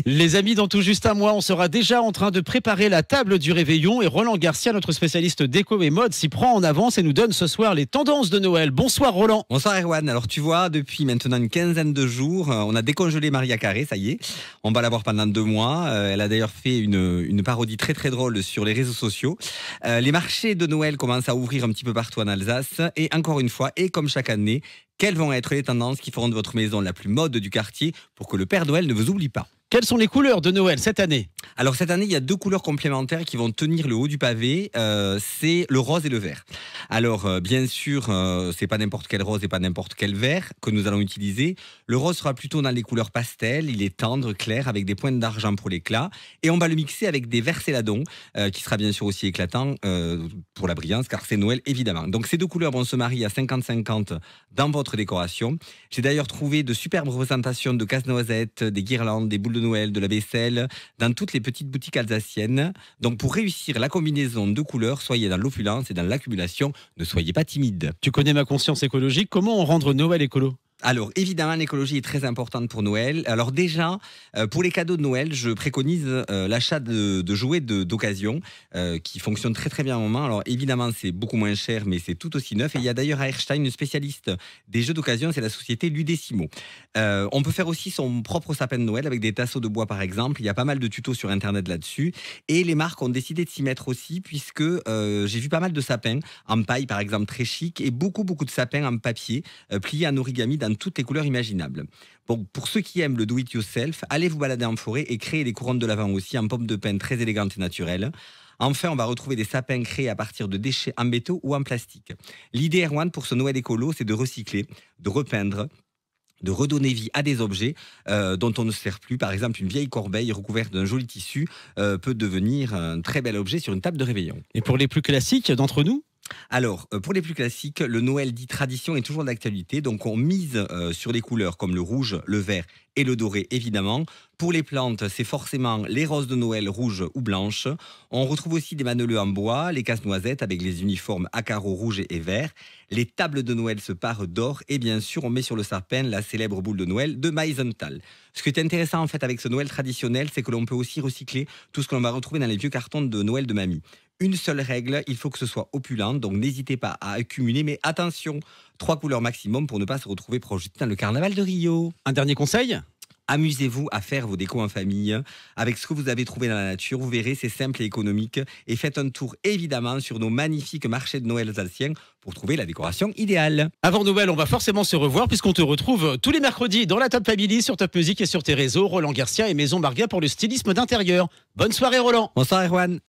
Les amis, dans tout juste un mois, on sera déjà en train de préparer la table du réveillon et Roland Garcia, notre spécialiste déco et mode, s'y prend en avance et nous donne ce soir les tendances de Noël. Bonsoir Roland. Bonsoir Erwan, alors tu vois, depuis maintenant une quinzaine de jours, on a décongelé Maria Carré, ça y est. On va la voir pendant 2 mois. Elle a d'ailleurs fait une parodie très très drôle sur les réseaux sociaux. Les marchés de Noël commencent à ouvrir un petit peu partout en Alsace. Et encore une fois, et comme chaque année, quelles vont être les tendances qui feront de votre maison la plus mode du quartier pour que le Père Noël ne vous oublie pas? Quelles sont les couleurs de Noël cette année? Alors cette année, il y a 2 couleurs complémentaires qui vont tenir le haut du pavé, c'est le rose et le vert. Alors bien sûr, c'est pas n'importe quel rose et pas n'importe quel vert que nous allons utiliser. Le rose sera plutôt dans les couleurs pastel, il est tendre, clair, avec des pointes d'argent pour l'éclat. Et on va le mixer avec des verts céladons, qui sera bien sûr aussi éclatant pour la brillance, car c'est Noël évidemment. Donc ces 2 couleurs vont se marier à 50-50 dans votre décoration. J'ai d'ailleurs trouvé de superbes représentations de casse-noisettes, des guirlandes, des boules de Noël, de la vaisselle, dans toutes les petites boutiques alsaciennes. Donc pour réussir la combinaison de couleurs, soyez dans l'opulence et dans l'accumulation, ne soyez pas timide. Tu connais ma conscience écologique, comment rendre Noël écolo? Alors évidemment, l'écologie est très importante pour Noël. Alors déjà, pour les cadeaux de Noël, je préconise l'achat de jouets d'occasion qui fonctionnent très très bien au moment. Alors évidemment, c'est beaucoup moins cher, mais c'est tout aussi neuf. Et il y a d'ailleurs à Erstein une spécialiste des jeux d'occasion, c'est la société Ludécimo. On peut faire aussi son propre sapin de Noël avec des tasseaux de bois par exemple. Il y a pas mal de tutos sur Internet là-dessus. Et les marques ont décidé de s'y mettre aussi puisque j'ai vu pas mal de sapins en paille par exemple très chic et beaucoup de sapins en papier pliés en origami dans toutes les couleurs imaginables. Bon, pour ceux qui aiment le do-it-yourself, allez vous balader en forêt et créer des couronnes de l'Avent aussi en pommes de pin très élégantes et naturelles. Enfin, on va retrouver des sapins créés à partir de déchets en métaux ou en plastique. L'idée, Erwan, pour ce Noël écolo, c'est de recycler, de repeindre, de redonner vie à des objets dont on ne se sert plus. Par exemple, une vieille corbeille recouverte d'un joli tissu peut devenir un très bel objet sur une table de réveillon. Et pour les plus classiques d'entre nous? Alors, pour les plus classiques, le Noël dit tradition est toujours d'actualité. Donc, on mise sur les couleurs comme le rouge, le vert et le doré, évidemment. Pour les plantes, c'est forcément les roses de Noël rouges ou blanches. On retrouve aussi des maneleux en bois, les casse-noisettes avec les uniformes à carreaux rouges et verts. Les tables de Noël se parent d'or. Et bien sûr, on met sur le sapin la célèbre boule de Noël de Meisenthal. Ce qui est intéressant, en fait, avec ce Noël traditionnel, c'est que l'on peut aussi recycler tout ce que l'on va retrouver dans les vieux cartons de Noël de mamie. Une seule règle, il faut que ce soit opulent, donc n'hésitez pas à accumuler, mais attention, 3 couleurs maximum pour ne pas se retrouver projeté dans le carnaval de Rio. Un dernier conseil? Amusez-vous à faire vos décos en famille avec ce que vous avez trouvé dans la nature. Vous verrez, c'est simple et économique. Et faites un tour évidemment sur nos magnifiques marchés de Noël alsaciens pour trouver la décoration idéale. Avant Noël, on va forcément se revoir puisqu'on te retrouve tous les mercredis dans la Top Family sur Top Music et sur tes réseaux. Roland Garcia et Maison Marga pour le stylisme d'intérieur. Bonne soirée Roland. Bonsoir Erwan.